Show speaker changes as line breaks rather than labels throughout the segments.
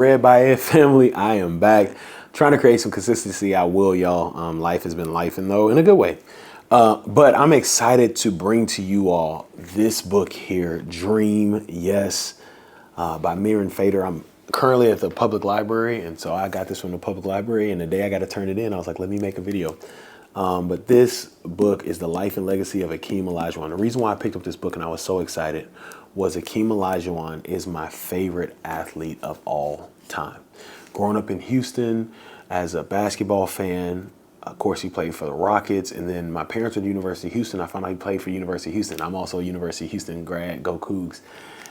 Red by Ed family, I am back. Trying to create some consistency. I will, y'all. Life has been life, and though in a good way. But I'm excited to bring to you all this book here, Dream Yes, by Mirin Fader. I'm currently at the public library, and so I got this from the public library, and the day I got to turn it in, I was like, let me make a video. But this book is the life and legacy of Hakeem Olajuwon. The reason why I picked up this book and I was so excited was Hakeem Olajuwon is my favorite athlete of all time. Growing up in Houston as a basketball fan, of course, he played for the Rockets, and then my parents were at the University of Houston. I found out he played for University of Houston. I'm also a University of Houston grad, go Cougs.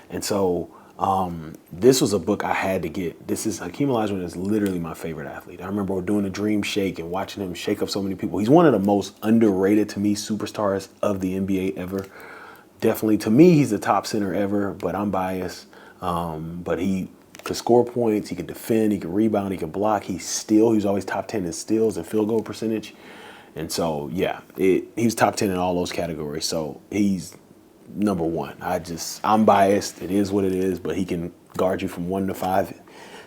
And so this was a book I had to get. This is Hakeem Olajuwon is literally my favorite athlete. I remember doing a dream shake and watching him shake up so many people. He's one of the most underrated to me superstars of the NBA ever. Definitely, to me, he's the top center ever, but I'm biased. But he could score points, he could defend, he could rebound, he could block. He's always top 10 in steals and field goal percentage. And so, yeah, he's top 10 in all those categories. So he's number one. I'm biased. It is what it is, but he can guard you from 1 to 5.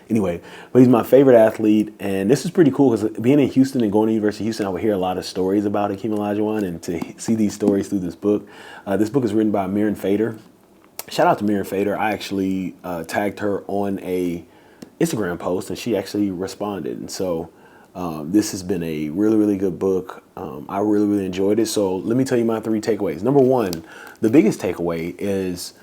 Anyway, but he's my favorite athlete, and this is pretty cool because being in Houston and going to University of Houston, I would hear a lot of stories about Hakeem Olajuwon, and to see these stories through this book. This book is written by Mirin Fader. Shout out to Mirin Fader. I actually tagged her on a Instagram post, and she actually responded. And so this has been a really, really good book. I really, really enjoyed it. So let me tell you my 3 takeaways. Number one, the biggest takeaway is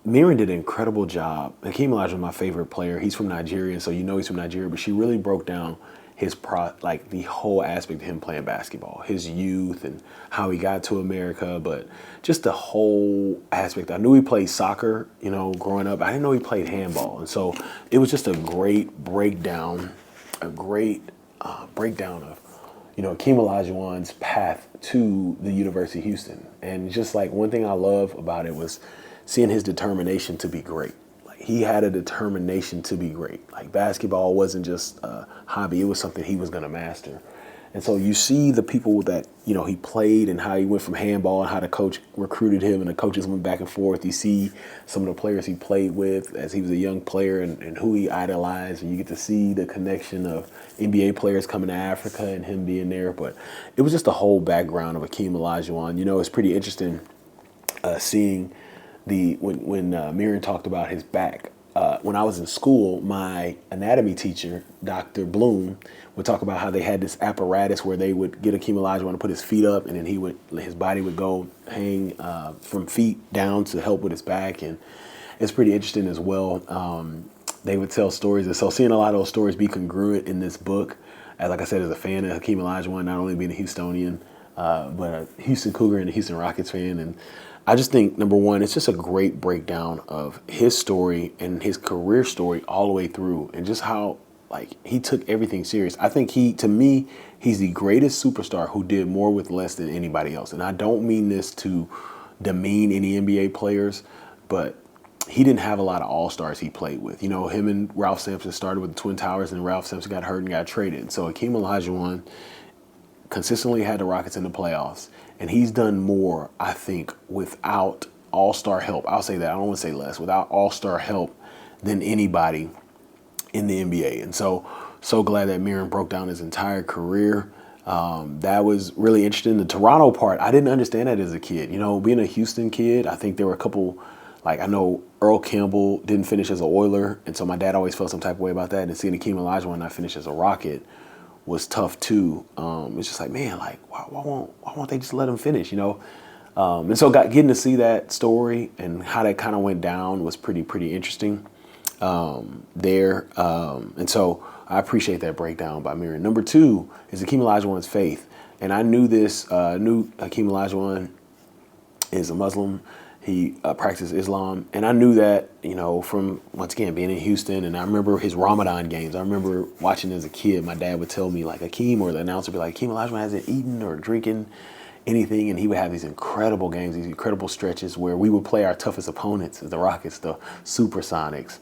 Mirin did an incredible job. Hakeem Olajuwon is my favorite player. He's from Nigeria, and so you know he's from Nigeria, but she really broke down the whole aspect of him playing basketball, his youth and how he got to America, but just the whole aspect. I knew he played soccer, growing up. I didn't know he played handball. And so it was just a great breakdown, of, Hakeem Olajuwon's path to the University of Houston. And just like one thing I love about it was seeing his determination to be great. He had a determination to be great. Like basketball wasn't just a hobby, it was something he was gonna master. And so you see the people that, he played and how he went from handball and how the coach recruited him and the coaches went back and forth. You see some of the players he played with as he was a young player and who he idolized. And you get to see the connection of NBA players coming to Africa and him being there. But it was just the whole background of Hakeem Olajuwon. It's pretty interesting seeing when Mirin talked about his back. When I was in school, my anatomy teacher, Dr. Bloom, would talk about how they had this apparatus where they would get Hakeem Olajuwon to put his feet up, and then his body would go hang from feet down to help with his back, and it's pretty interesting as well. They would tell stories, and so seeing a lot of those stories be congruent in this book, like I said, as a fan of Hakeem Olajuwon, not only being a Houstonian, but a Houston Cougar and a Houston Rockets fan, and I just think, number one, it's just a great breakdown of his story and his career story all the way through, and just how he took everything serious. I think to me, he's the greatest superstar who did more with less than anybody else. And I don't mean this to demean any NBA players, but he didn't have a lot of all-stars he played with. Him and Ralph Sampson started with the Twin Towers, and Ralph Sampson got hurt and got traded. So Hakeem Olajuwon consistently had the Rockets in the playoffs, and he's done more, I think, without all-star help. I'll say that. I don't want to say less. Without all-star help than anybody in the NBA. And so glad that Mirin broke down his entire career. That was really interesting. The Toronto part, I didn't understand that as a kid. Being a Houston kid, I think there were a couple, I know Earl Campbell didn't finish as an Oiler, and so my dad always felt some type of way about that. And seeing Hakeem Olajuwon not finish as a Rocket was tough too. It's just why won't they just let him finish, And so getting to see that story and how that kind of went down was pretty interesting there. And so I appreciate that breakdown by Mirin. Number 2 is Hakeem Olajuwon's faith. And I knew Hakeem Olajuwon is a Muslim. He practices Islam, and I knew that, from, once again, being in Houston, and I remember his Ramadan games. I remember watching as a kid, my dad would tell me, Hakeem, or the announcer would be like, Hakeem Olajuwon hasn't eaten or drinking anything, and he would have these incredible games, these incredible stretches where we would play our toughest opponents, the Rockets, the Supersonics,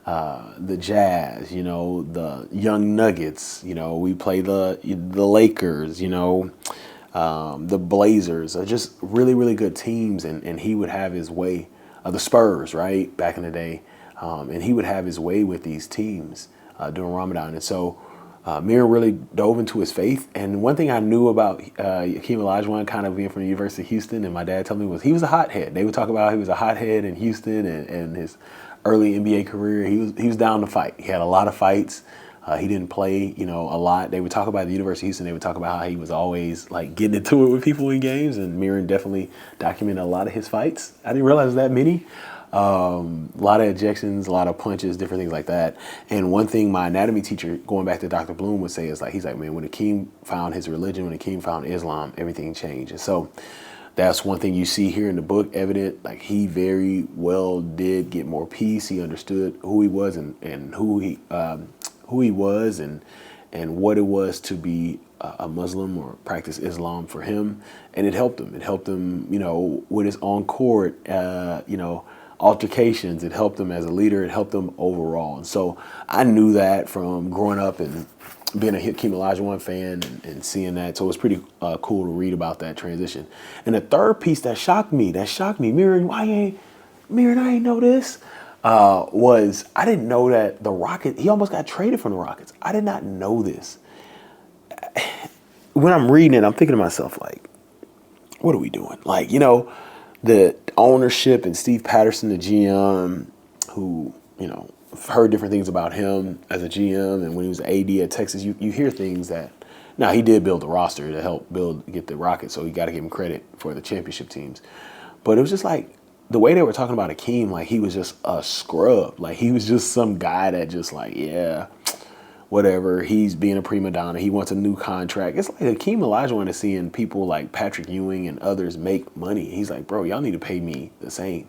the Jazz, the Young Nuggets, we play the Lakers, the Blazers are just really, really good teams, and he would have his way. The Spurs, right, back in the day, and he would have his way with these teams during Ramadan. And so Mirin really dove into his faith. And one thing I knew about Hakeem Olajuwon, kind of being from the University of Houston, and my dad told me, was he was a hothead. They would talk about how he was a hothead in Houston and his early NBA career. He was down to fight. He had a lot of fights. He didn't play, a lot. They would talk about the University of Houston. They would talk about how he was always like getting into it with people in games. And Mirin definitely documented a lot of his fights. I didn't realize that many. A lot of ejections, a lot of punches, different things like that. And one thing my anatomy teacher, going back to Dr. Bloom, would say is like, he's like, man, when Hakeem found his religion, when Hakeem found Islam, everything changed. And so that's one thing you see here in the book evident. Like, he very well did get more peace. He understood who he was and who he was and what it was to be a Muslim or practice Islam for him. And it helped him. It helped him, with his on court, altercations. It helped him as a leader. It helped him overall. And so I knew that from growing up and being a Hakeem Olajuwon fan and seeing that. So it was pretty cool to read about that transition. And the third piece that shocked me, Mirin, Mirin, I ain't know this, was I didn't know that the Rockets, he almost got traded from the Rockets. I did not know this. When I'm reading it, I'm thinking to myself, like, what are we doing? Like, the ownership and Steve Patterson, the GM, who, heard different things about him as a GM, and when he was AD at Texas, you hear things that, now he did build the roster to help get the Rockets, so you got to give him credit for the championship teams. But it was just like, the way they were talking about Hakeem, like he was just a scrub. Like he was just some guy that just like, yeah, whatever. He's being a prima donna. He wants a new contract. It's like Hakeem Olajuwon is seeing people like Patrick Ewing and others make money. He's like, bro, y'all need to pay me the same.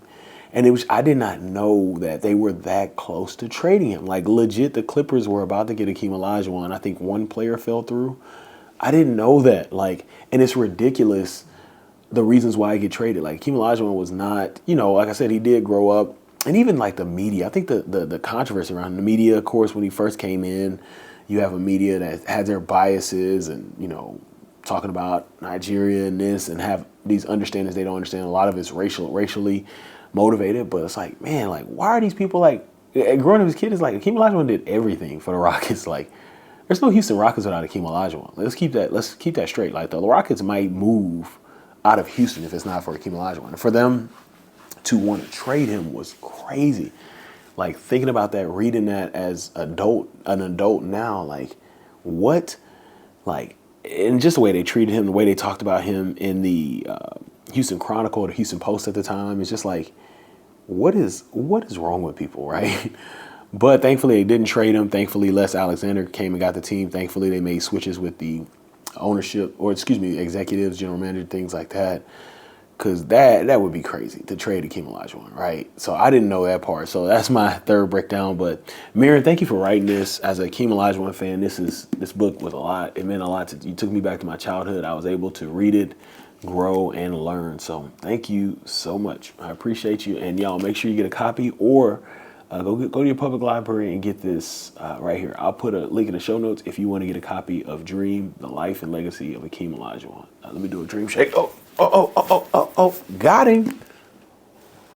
And I did not know that they were that close to trading him. Like legit, the Clippers were about to get Hakeem Olajuwon. I think one player fell through. I didn't know that. Like, and it's ridiculous the reasons why he get traded. Like Hakeem Olajuwon was not, like I said, he did grow up. And even like the media, I think the controversy around the media, of course, when he first came in, you have a media that has their biases and, talking about Nigeria and this and have these understandings they don't understand. A lot of it's racially motivated, but it's like, man, like, why are these people like, growing up as a kid, it's like Hakeem Olajuwon did everything for the Rockets. Like, there's no Houston Rockets without Hakeem Olajuwon. Let's keep that straight. Like the Rockets might move out of Houston if it's not for Hakeem Olajuwon. And for them to want to trade him was crazy. Like thinking about that, reading that as an adult now, like what, like, and just the way they treated him, the way they talked about him in the Houston Chronicle or the Houston Post at the time, it's just like, what is wrong with people, right? But thankfully they didn't trade him. Thankfully Les Alexander came and got the team. Thankfully they made switches with the ownership, or executives, general manager, things like that. Because that would be crazy to trade Hakeem Olajuwon, right? So I didn't know that part. So that's my third breakdown. But Mirin, thank you for writing this. As a Hakeem Olajuwon fan, this book was a lot. It meant a lot. You took me back to my childhood. I was able to read it, grow, and learn. So thank you so much. I appreciate you. And y'all, make sure you get a copy or go to your public library and get this right here. I'll put a link in the show notes if you want to get a copy of Dream, The Life and Legacy of Hakeem Olajuwon. Let me do a dream shake. Oh, got him.